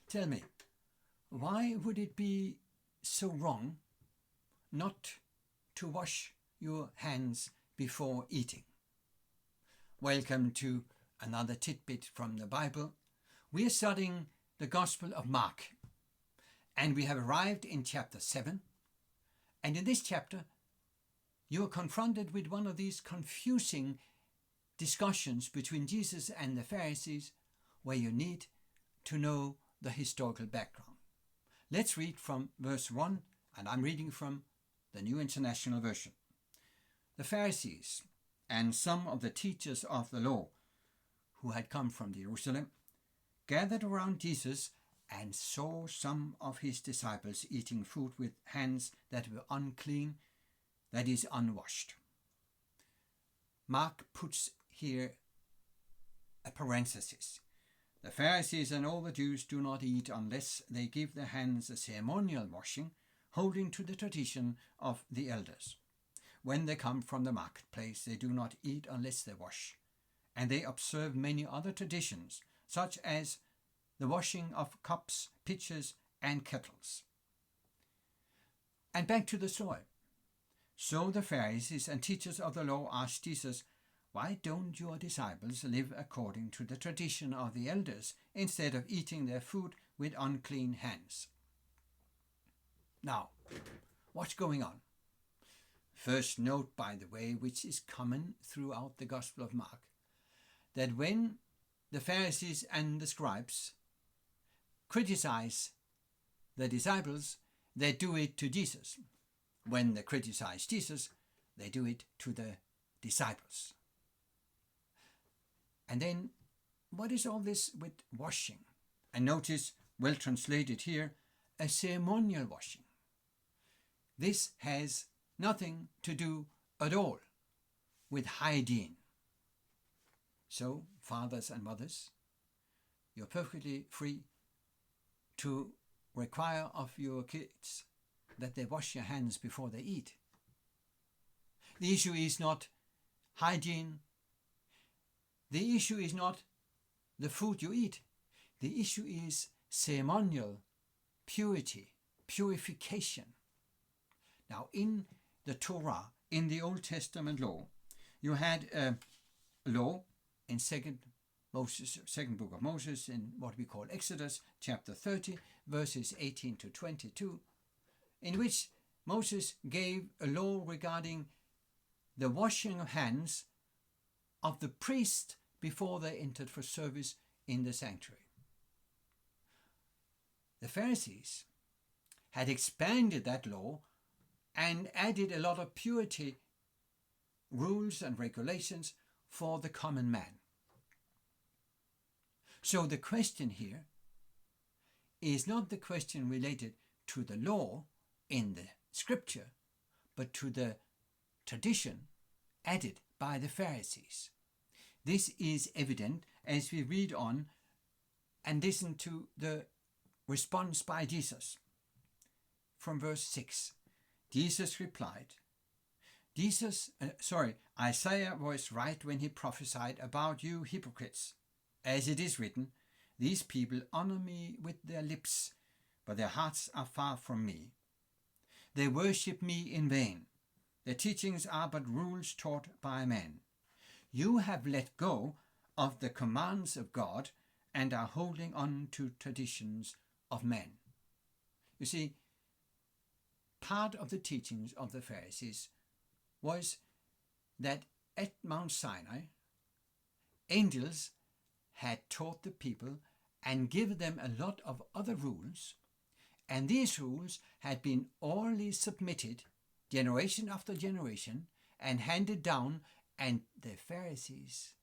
Tell me, why would it be so wrong not to wash your hands before eating? Welcome to another tidbit from the Bible. We are studying the Gospel of Mark, and we have arrived in chapter 7. And in this chapter, you are confronted with one of these confusing discussions between Jesus and the Pharisees, where you need to know the historical background. Let's read from verse 1, and I'm reading from the New International Version. The Pharisees and some of the teachers of the law, who had come from Jerusalem, gathered around Jesus and saw some of his disciples eating food with hands that were unclean, that is, unwashed. Mark puts here a parenthesis. The Pharisees and all the Jews do not eat unless they give their hands a ceremonial washing, holding to the tradition of the elders. When they come from the marketplace, they do not eat unless they wash, and they observe many other traditions, such as the washing of cups, pitchers, and kettles. And back to the story. So the Pharisees and teachers of the law asked Jesus, "Why don't your disciples live according to the tradition of the elders instead of eating their food with unclean hands?" Now, what's going on? First note, by the way, which is common throughout the Gospel of Mark, that when the Pharisees and the scribes criticize the disciples, they do it to Jesus. When they criticize Jesus, they do it to the disciples. And then, what is all this with washing? And notice, well translated here, a ceremonial washing. This has nothing to do at all with hygiene. So, fathers and mothers, you're perfectly free to require of your kids that they wash their hands before they eat. The issue is not hygiene. The issue is not the food you eat. The issue is ceremonial purity, purification. Now, in the Torah, in the Old Testament law, you had a law in second book of Moses, in what we call Exodus, chapter 30, verses 18 to 22, in which Moses gave a law regarding the washing of hands of the priest before they entered for service in the sanctuary. The Pharisees had expanded that law and added a lot of purity rules and regulations for the common man. So the question here is not the question related to the law in the scripture, but to the tradition added by the Pharisees. This is evident as we read on and listen to the response by Jesus. From verse 6, Jesus replied, Isaiah was right when he prophesied about you hypocrites. As it is written, these people honor me with their lips, but their hearts are far from me. They worship me in vain. Their teachings are but rules taught by men. You have let go of the commands of God and are holding on to traditions of men. You see, part of the teachings of the Pharisees was that at Mount Sinai, angels had taught the people and given them a lot of other rules, and these rules had been orally submitted generation after generation and handed down, and the Pharisees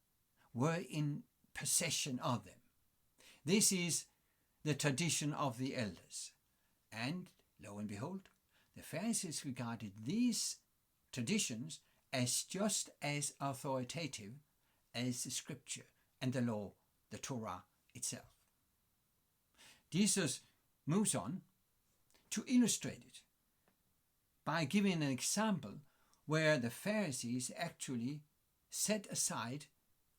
were in possession of them. This is the tradition of the elders. And lo and behold, the Pharisees regarded these traditions as just as authoritative as the scripture and the law, the Torah itself. Jesus moves on to illustrate it by giving an example where the Pharisees actually set aside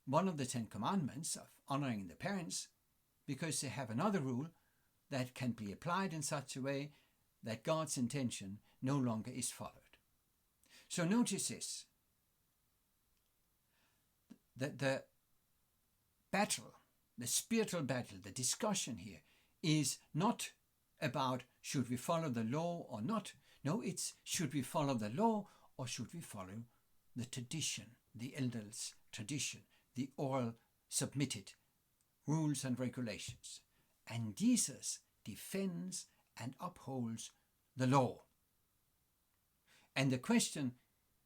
one of the 10 Commandments of honoring the parents because they have another rule that can be applied in such a way that God's intention no longer is followed. So notice this, that the battle, the spiritual battle, the discussion here is not about should we follow the law or not. No, it's should we follow the law or should we follow the tradition, the elders' tradition, the oral submitted rules and regulations. And Jesus defends and upholds the law. And the question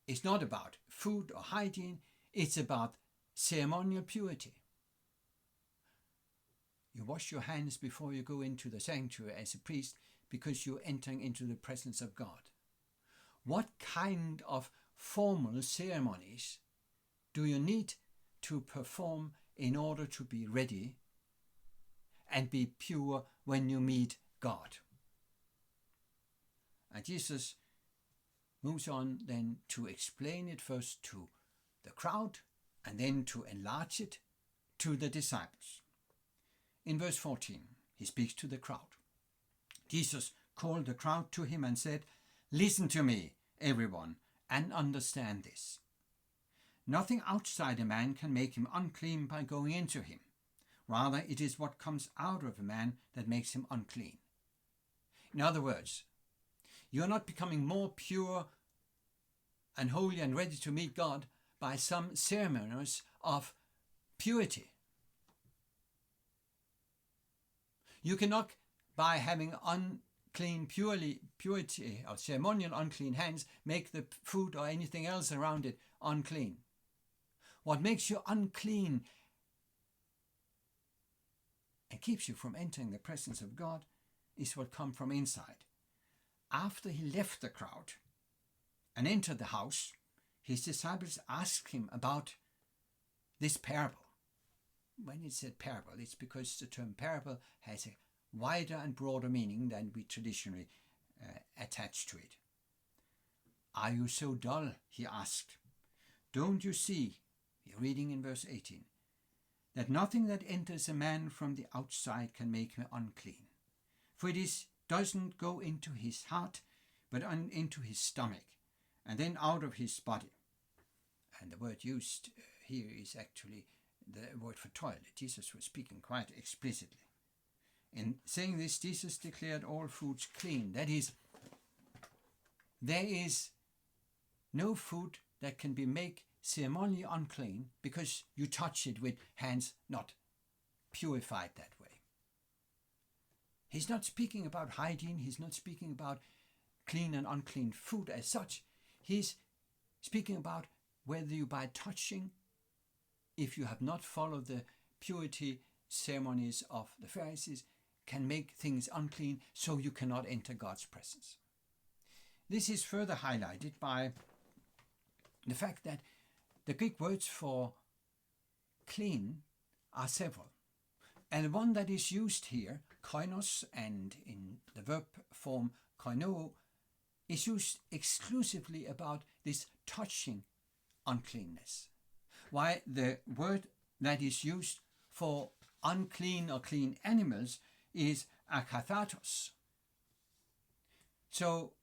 is not about food or hygiene, it's about ceremonial purity. You wash your hands before you go into the sanctuary as a priest because you're entering into the presence of God. What kind of formal ceremonies do you need to perform in order to be ready and be pure when you meet God? And Jesus moves on then to explain it first to the crowd and then to enlarge it to the disciples. In verse 14, he speaks to the crowd. Jesus called the crowd to him and said, "Listen to me, everyone, and understand this. Nothing outside a man can make him unclean by going into him. Rather, it is what comes out of a man that makes him unclean." In other words, you're not becoming more pure and holy and ready to meet God by some ceremonies of purity. You cannot, by having unclean purity or ceremonial unclean hands, make the food or anything else around it unclean. What makes you unclean and keeps you from entering the presence of God is what comes from inside. After he left the crowd and entered the house, his disciples asked him about this parable. When it said parable, it's because the term parable has a wider and broader meaning than we traditionally attach to it. "Are you so dull?" he asked. "Don't you see," we're reading in verse 18, "that nothing that enters a man from the outside can make him unclean? For it doesn't go into his heart, but into his stomach, and then out of his body." And the word used here is actually the word for toilet. Jesus was speaking quite explicitly. In saying this, Jesus declared all foods clean. That is, there is no food that can be made ceremonially unclean because you touch it with hands not purified that way. He's not speaking about hygiene. He's not speaking about clean and unclean food as such. He's speaking about whether you by touching, if you have not followed the purity ceremonies of the Pharisees, can make things unclean so you cannot enter God's presence. This is further highlighted by the fact that the Greek words for clean are several. And the one that is used here, koinos, and in the verb form koinoo, is used exclusively about this touching uncleanness. While the word that is used for unclean or clean animals is akathatos. So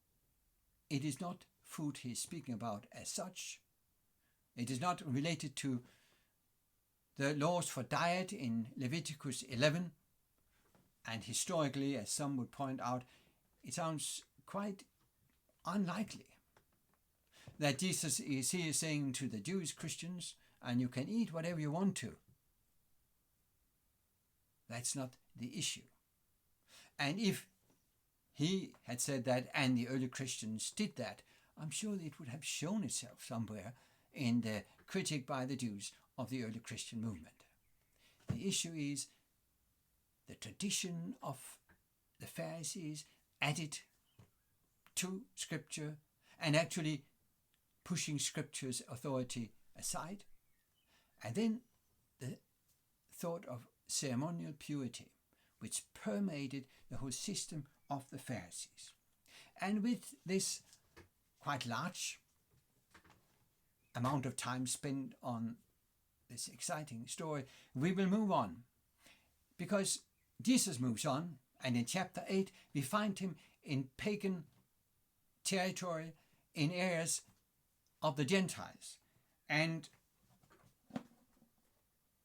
it is not food he is speaking about as such. It is not related to the laws for diet in Leviticus 11. And historically, as some would point out, it sounds quite unlikely that Jesus is here saying to the Jewish Christians, and you can eat whatever you want to. That's not the issue. And if he had said that and the early Christians did that, I'm sure it would have shown itself somewhere in the critique by the Jews of the early Christian movement. The issue is the tradition of the Pharisees added to Scripture and actually pushing Scripture's authority aside. And then the thought of ceremonial purity, which permeated the whole system of the Pharisees. And with this quite large amount of time spent on this exciting story, we will move on, because Jesus moves on And in chapter 8, we find him in pagan territory, in areas of the Gentiles. And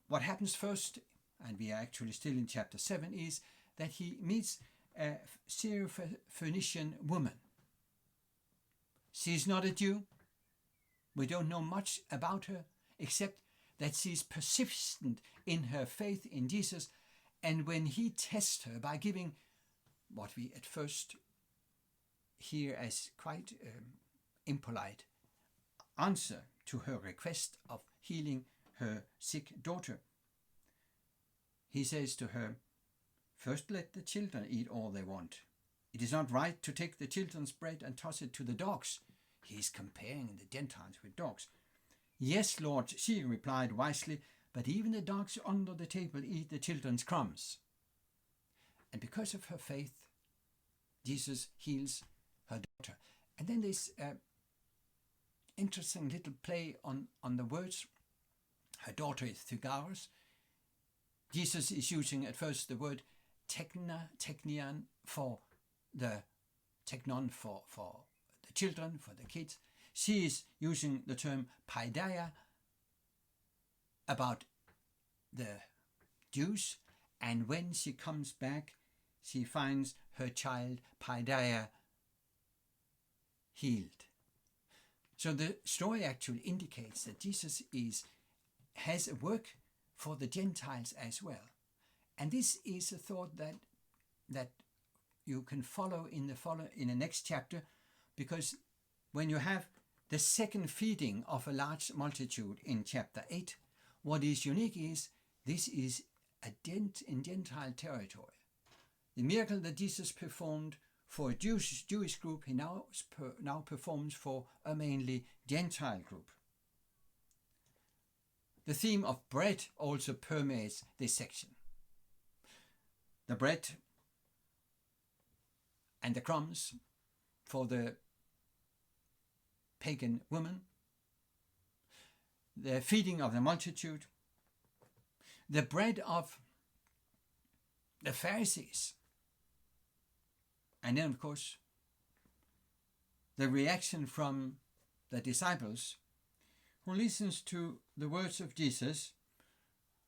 what happens first, and we are actually still in chapter 7, is that he meets a Syrophoenician woman. She's not a Jew. We don't know much about her, except that she's persistent in her faith in Jesus. And when he tests her by giving what we at first hear as quite impolite answer to her request of healing her sick daughter, he says to her, "First let the children eat all they want. It is not right to take the children's bread and toss it to the dogs." He is comparing the Gentiles with dogs. "Yes, Lord," she replied wisely, "but even the dogs under the table eat the children's crumbs." And because of her faith, Jesus heals her daughter. And then this interesting little play on the words. Her daughter is Thugaros. Jesus is using at first the word teknion for the teknon for the children, for the kids. She is using the term paideia about the Jews, and when she comes back, she finds her child paideia healed. So the story actually indicates that Jesus has a work for the Gentiles as well. And this is a thought that you can follow in the next chapter, because when you have the second feeding of a large multitude in chapter 8, what is unique is this is in Gentile territory. The miracle that Jesus performed for a Jewish group, he now performs for a mainly Gentile group. The theme of bread also permeates this section. The bread and the crumbs for the pagan woman, the feeding of the multitude, the bread of the Pharisees, and then of course the reaction from the disciples who listens to the words of Jesus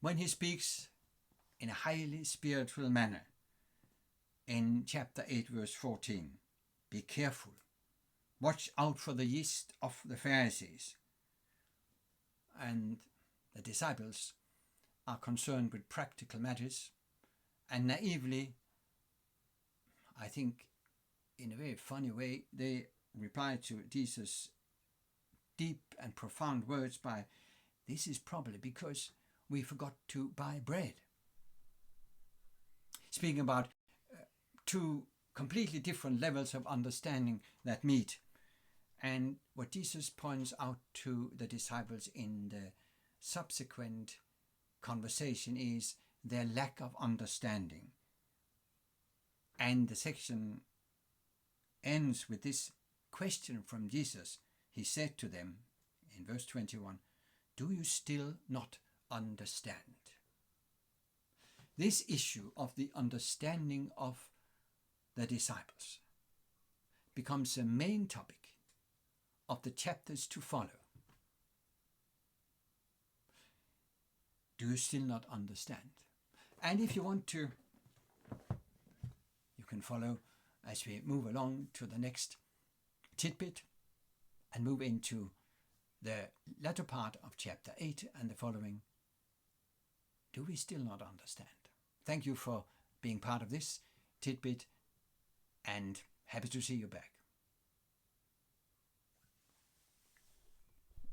when he speaks in a highly spiritual manner. In chapter 8 verse 14, "Be careful, watch out for the yeast of the Pharisees." And the disciples are concerned with practical matters, and naively, I think in a very funny way, they reply to Jesus' deep and profound words by, "This is probably because we forgot to buy bread." Speaking about two completely different levels of understanding that meet. And what Jesus points out to the disciples in the subsequent conversation is their lack of understanding. And the section ends with this question from Jesus. He said to them in verse 21, "Do you still not understand?" This issue of the understanding of the disciples becomes a main topic of the chapters to follow. Do you still not understand? And if you want to, you can follow as we move along to the next tidbit and move into the latter part of chapter 8 and the following. Do we still not understand? Thank you for being part of this tidbit, and happy to see you back.